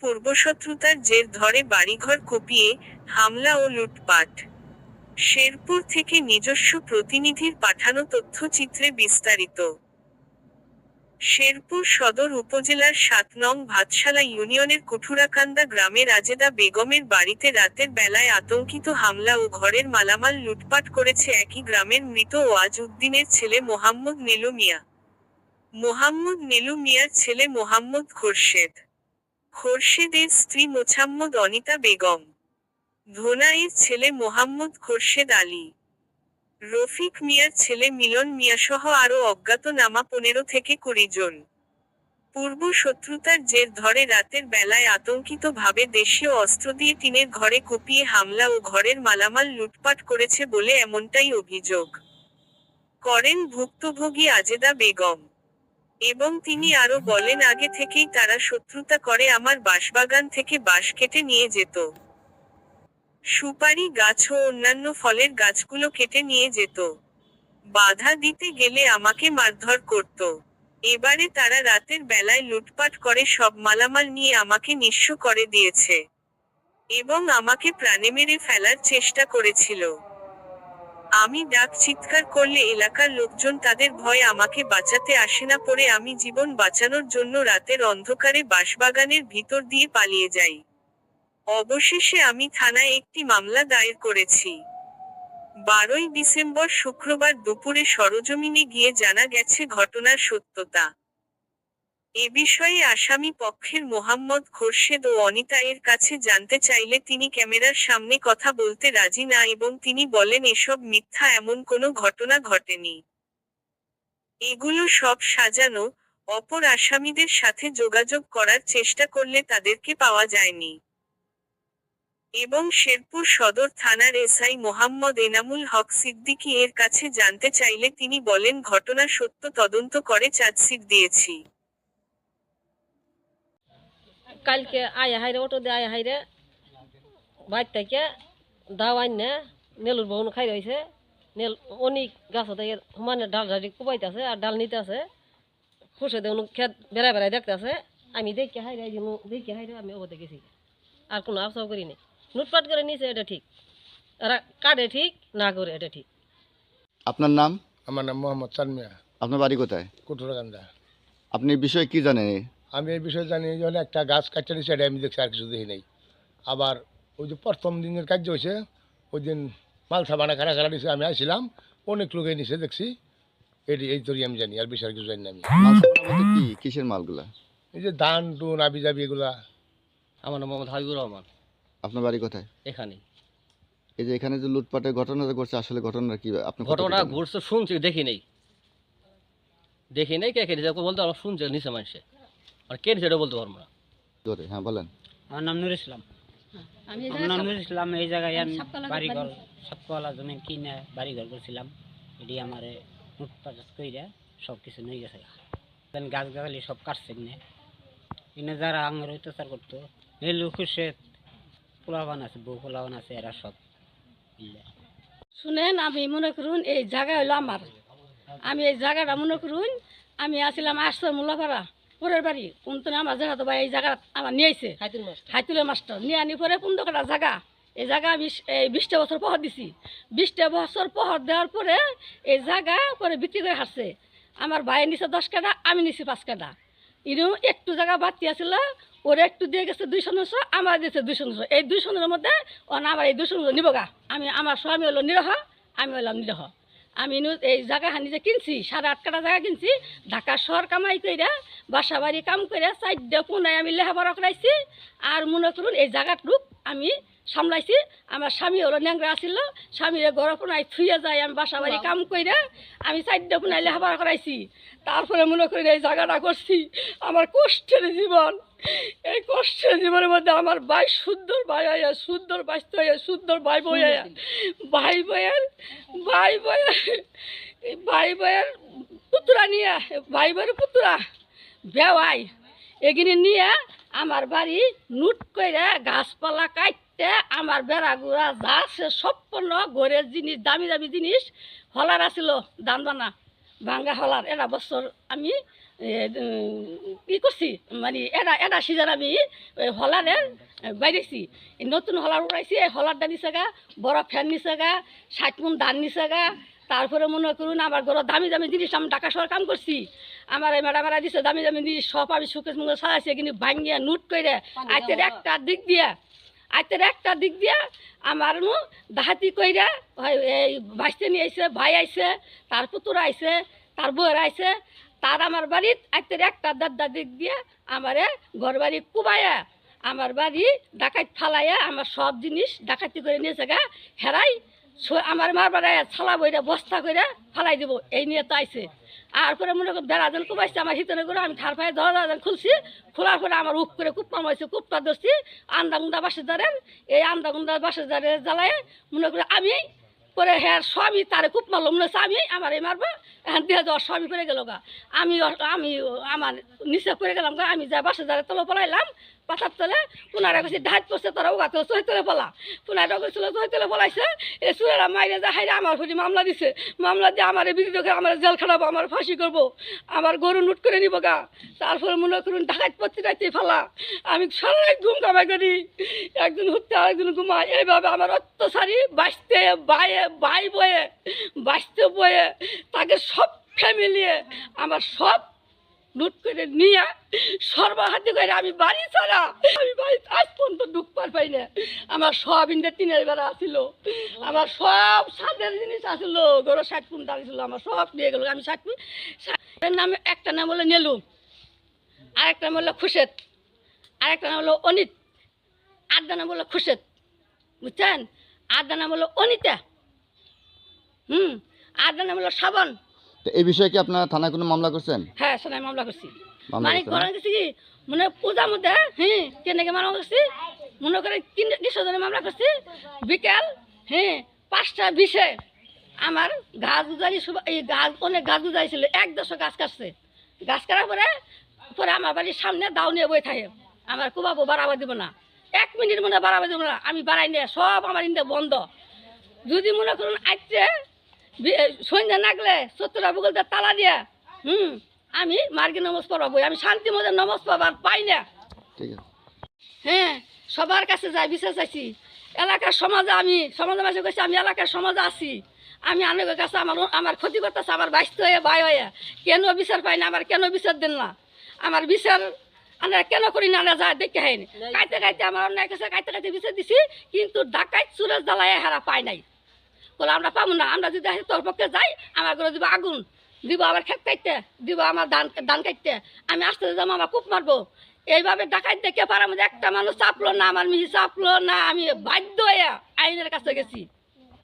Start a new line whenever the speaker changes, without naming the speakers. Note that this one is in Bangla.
পূর্বশত্রুতার জের ধরে বাড়িঘর কুপিয়ে হামলা ও লুটপাট। শেরপুর থেকে নিজস্ব প্রতিনিধির পাঠানো তথ্যচিত্রে বিস্তারিত। শেরপুর সদর উপজেলার ৭ নং ভাতশালা ইউনিয়নের কুঠুরাকান্দা গ্রামের রাজেদা বেগমের বাড়িতে রাতের বেলায় আতঙ্কিত হামলা ও ঘরের মালামাল লুটপাট করেছে একই গ্রামের মৃত ওয়াজ উদ্দিনের ছেলে মোহাম্মদ নেলু মিয়া। মোহাম্মদ নেলু মিয়ার ছেলে মোহাম্মদ খোরশেদ, খোরশেদের স্ত্রী মোছাম্মদ অনিতা বেগম, ধোনাইয়ের ছেলে মোহাম্মদ খোরশেদ আলী, রফিক মিয়ার ছেলে মিলন মিয়াসহ আরও অজ্ঞাতনামা ১৫ থেকে ২০ জন। পূর্ব শত্রুতার জের ধরে রাতের বেলায় আতঙ্কিতভাবে দেশীয় অস্ত্র দিয়ে টিনের ঘরে কুপিয়ে হামলা ও ঘরের মালামাল লুটপাট করেছে বলে এমনটাই অভিযোগ করেন ভুক্তভোগী আজেদা বেগম। এবং তিনি আরও বলেন, আগে থেকেই তারা শত্রুতা করে, আমার বাঁশবাগান থেকে বাঁশ কেটে নিয়ে যেত, সুপারি গাছ ও অন্যান্য ফলের গাছগুলো কেটে নিয়ে যেত, বাধা দিতে গেলে আমাকে মারধর করত। এবারে তারা রাতের বেলায় লুটপাট করে সব মালামাল নিয়ে আমাকে নিঃস্ব করে দিয়েছে এবং আমাকে প্রাণে মেরে ফেলার চেষ্টা করেছিল। আমি ডাক চিৎকার করলে এলাকার লোকজন তাদের ভয়ে আমাকে বাঁচাতে আসে না, পরে আমি জীবন বাঁচানোর জন্য রাতের অন্ধকারে বাঁশবাগানের ভিতর দিয়ে পালিয়ে যাই। অবশেষে আমি থানায় একটি মামলা দায়ের করেছি। ১২ই ডিসেম্বর শুক্রবার দুপুরে সরজমিনে গিয়ে জানা গেছে ঘটনার সত্যতা। এ বিষয়ে আসামি পক্ষের মোহাম্মদ খোরশেদ ও অনিতা এর কাছে জানতে চাইলে তিনি ক্যামেরার সামনে কথা বলতে রাজি না এবং তিনি বলেন, এসব মিথ্যা, এমন কোনো ঘটনা ঘটেনি, এগুলো সব সাজানো। অপর আসামিদের সাথে যোগাযোগ করার চেষ্টা করলে তাদেরকে পাওয়া যায়নি। এবং শেরপুর সদর থানার এসআই মোহাম্মদ এনামুল হক সিদ্দিকী এর কাছে জানতে চাইলে তিনি বলেন, ঘটনা সত্য, তদন্ত করে চার্জশিট দিয়েছি।
কালকে আয়া হাইরে অটো দিয়ে আয়া হাইরে বাইর থেকে দাও আইনে নেলুর বউন খাই রয়েছে। নেল অনেক গাছ থেকে সমানে ডাল ঝাড়ি কুবাইতেছে আর ডাল নিতে আছে, খুশে দেউন খেত বেড়ায় বেড়ায় দেখতে আছে। আমি দেখে হাইরে দেখে হাইরে আমি ওতে গেছি, আর কোনো আফসাও করি নি। লুটপাট করে নিয়েছে এটা ঠিক, এরা কাটে ঠিক, না করে এটা ঠিক।
আপনার নাম?
আমার নাম মোহাম্মদ চান মিয়া।
আপনার বাড়ি কোথায়?
কুটুরাকান্দা।
আপনি এই বিষয়ে কি জানেন?
আমি এই বিষয়ে জানি যে একটা গাছ কাটতে দিয়েছে, এটা আমি দেখছি, আর কিছু দেখি নাই। আবার ওই যে প্রথম দিনের কাজ হয়েছে, ওই দিন মালসা বানা খারা খারা দিয়েছে, আমি আসছিলাম, অনেক লোকে নিছে দেখছি, এই তরি আমি জানি, আর বেশি আর কিছু জানি না আমি।
কি কিসের মালগুলা?
এই যে ধান টুন আবি যাবি এগুলা।
আমার নাম মোহাম্মদ হাবিবুর রহমান।
আপনার বাড়ি কোথায়?
এখানে
এই যে এখানে যে লুটপাটের ঘটনাটা ঘটছে, আসলে ঘটনা কি? আপনি
ঘটনা ঘটছে শুনছি, দেখি নেই কে কে নিছে বলতে আমার শুনছে নিচে মানুষে, আর কে নিছে এটা বলতে পারবো না।
ধরে হ্যাঁ বলেন।
আমার নাম নুর ইসলাম। আমার নাম নুর ইসলাম। এই জায়গায় আমি বাড়িঘর সবকলা জমি কিনে বাড়িঘর করছিলাম। এটি আমার লুটপাট কইরা সব কিছু নিয়ে গেছে। গাছ গাছালি সব কাটছে এনে যারা আঙের অত্যাচার করতো, নীলু খুশে পোলাবান আছে, বউ পোলাবান আছে, এরা সব
শুনেন। আমি মনে করুন এই জায়গা হলো আমার, আমি এই জায়গাটা মনে করুন আমি আসছিলাম আশ্রম মোল্লাপাড়া পরের বাড়ি কোন আমার জায়গা তো ভাই এই জায়গা আমার নিয়েছে হাইতুলের মাস্টার নিয়ে আনি পরে ১৫ কাটা জায়গা। এই জায়গা আমি এই ২০টা বছর পহর দিছি। ২০টা বছর পহর দেওয়ার পরে এই জায়গা পরে বিক্রি করে হারছে। আমার ভাই নিছে ১০ কাটা, আমি নিছি ৫ কাটা। ইনু একটু জায়গা বাড়তি আসছিল, ওরা একটু দিয়ে গেছে ২০০, আমার দিয়েছে ২০০। এই ২০০-এর মধ্যে আমার এই ২০০ নিবগা। আমার স্বামী হলো নিরহ, আমি হলাম নিরহ। আমি এই জায়গা নিজে কিনছি, ৮.৫ কাটা জায়গা কিনছি, ঢাকা শহর কামাই করে বাসা বাড়ি কাম করে ৪ কোনায় আমি লেখাপড়া করাইছি। আর মনে করুন এই জায়গাটুক আমি সামলাইছি। আমার স্বামী হলো ন্যাংরা আসছিল, স্বামীরে ঘর কোনায় থুয়ে যায়, আমি বাসা বাড়ি কাম করে আমি ৪ কোনায় লেখাপড়া করাইছি। তারপরে মনে করি এই জায়গাটা করছি। আমার কষ্টের জীবন, এই কষ্টের জীবনের মধ্যে আমার ভাই সুন্দর ভাই হইয়া, সুন্দর বাঁচতে হইয়া, সুন্দর ভাই বই হইয়া, ভাই বইয়ের পুতুরা নিয়ে, ভাই বইয়ের পুতুরা বেওয়াই এগিনি নিয়ে আমার বাড়ি নুট করে গাছপালা কাটতে আমার বেড়াগুড়া যা সে সম্পূর্ণ ঘরের জিনিস, দামি দামি জিনিস, হলার আসিল দান বানা ভাঙ্গা হলার, এরা বছর আমি কি করছি মানে এটা সিজন আমি ওই হলারের বাইরেছি এই নতুন হলার উড়াইছি এই হলারটা নিছে গা বড় ফ্যান নিছে গা 60 মণ ধান নিছে গা তারপরে মনে করুন আমার ঘর দামি দামি জিনিস আমি ঢাকা শহর কাম করছি আমার এই ম্যাডামেরা দিছে দামি দামি জিনিস সব আমি সুকেশ মুখে সাজাইছি কিন্তু ভাঙ্গিয়া নুট করে আইতের একটা দিক দিয়া আমার নু ডাহাতি কইরা এই বাইসতে নিয়ে আইছে ভাই আইছে তার পুতুরা আইছে তার বউয়ের আইছে তার আমার বাড়ির আইতের একটা দিক দিয়ে আমারে ঘর বাড়ি কুবাইয়া আমার বাড়ি ডাকাত ফালাইয়া আমার সব জিনিস ডাকাতি করে নিয়েছে গা হেরাই আমার মার বাড়ায় ছালা বইরা বস্তা করে ফালাই দিব এই নিয়ে তো আইছে আর পরে মনে করেন বেড়াজন কুবাইছে আমার হিতনে করে আমি ঠার পায়ে দরজা খুলছি খোলার পরে আমার উপ করে কুপ্পা মারছে কুপ্পা ধরছি আন্দাগুন্দা বাসের দ্বারের এই আন্দাগুন্দা বাসের দ্বারে জ্বালায় মনে করে আমি পরে হ্যাঁ সবই তারে খুব মারলো মনে হচ্ছে আমি আমার এই মারবো হ্যাঁ দিয়ে যাওয়ার সবই করে গেল গা আমি আমার নিচে করে গেলাম গা আমি যা বাসে যারা তলে পলাইলাম পাতার তলে পুনারা কাছে ঢাট পড়ছে তোরা ওগাতে সহি তলে পলা পুনারা করছিল সহি তলে পলাইছে এই সুরেরা মাইরে যা হাইরে আমার প্রতি মামলা দিছে মামলা দিয়ে আমার বিরুদ্ধে আমার জেল খাটাবো আমার ফাঁসি করবো আমার গরু নুট করে নিব গা তারপরে মনে করুন ঢাকায় পত্রিকাতে ফেলা আমি সারা ঘুম কামাই করি একজন হচ্ছে আরেকজন ঘুমায় এইভাবে আমার অত্যাচারী বাঁচতে ভাই বয়ে বাঁচতে বয়ে তাকে সব ফ্যামিলিয়ে আমার সব লুট করে নিয়ে সর্বহাতি করে আমি বাড়ি ছাড়া আমি বাড়ি আজ পর্যন্ত ঢুকবার পাই না আমার সব ইন্ডিয়া টিনের বেড়া আসছিল আমার সব সাদের জিনিস আসছিল গরো 60 কুইন্টাল ছিল আমার সব নিয়ে গেল আমি 60 কুইন্টাল নামে একটা নাম হলো নেলু আরেকটা নাম হলো খুশেদ আরেকটা নাম হলো অনিত আরেকটা নাম হলো খুশেদ বুঝছেন আরেকটা নাম হলো অনিতা আরেকটা নাম হলো শ্রাবণ
তো এই বিষয়ে কি আপনারা থানায় কোনো মামলা করছেন?
হ্যাঁ সোনাই মামলা করছি
মামলা
মানে
করছেন?
করেন কি মানে পূজার মধ্যে কেনে মামলা করছি মনে করে কিসজনে মামলা করছি বিকাল 5টা 20-এ আমার গাছ গুজারি এই গাছ অনেক গাছ গুজারিছিল 1-200 গাছ কাটছে গাছ কাটার পরে পরে আমার বাড়ির সামনে দাও নিয়ে বই থাকে আমার কুবাবো বাড়াবা দিব না 1 মিনিট মনে বাড়াবা দিব না আমি বাড়াই নিয়ে সব আমার ইন্দে বন্ধ যদি মনে করুন আজকে সন্ধ্যা নাগলে 70টা বুগলতে তালা দিয়া আমি মার্গে নমাজ পড়াবো আমি শান্তি মধ্যে নমাজ পাবার পাই না
ঠিক আছে।
হ্যাঁ সবার কাছে যাই বিচার চাইছি এলাকার সমাজে আমি সমাজের মাঝে কইছি আমি এলাকার সমাজে আছি আমি অনেকের কাছে আমার ক্ষতি করতেছে আমার বাইস্ত হয়ে বাই হয়ে কেন বিচার পাই না আমার কেন বিচার দেন না আমার বিচার আমরা কেন করি না আমরা যায় দেখতে হয়নি কাইতে কাইতে আমার অন্যায় কাছে কাইতে কাইতে বিচার দিছি কিন্তু ডাকাইত চুরের জ্বালায় হারা পাই নাই বলে আমরা পাবো না আমরা যদি তোর পক্ষে যাই আমার ঘরে দিব আগুন দিব আমার খেত কাটতে দিব আমার ধান কাটতে আমি আসতে যাবো আমার কূপ মারবো এইভাবে ডাকাইত দেখে পারার মধ্যে একটা মানুষ চাপলো না আমার মিহি চাপলো না আমি বাধ্য হয়ে আইনের কাছে গেছি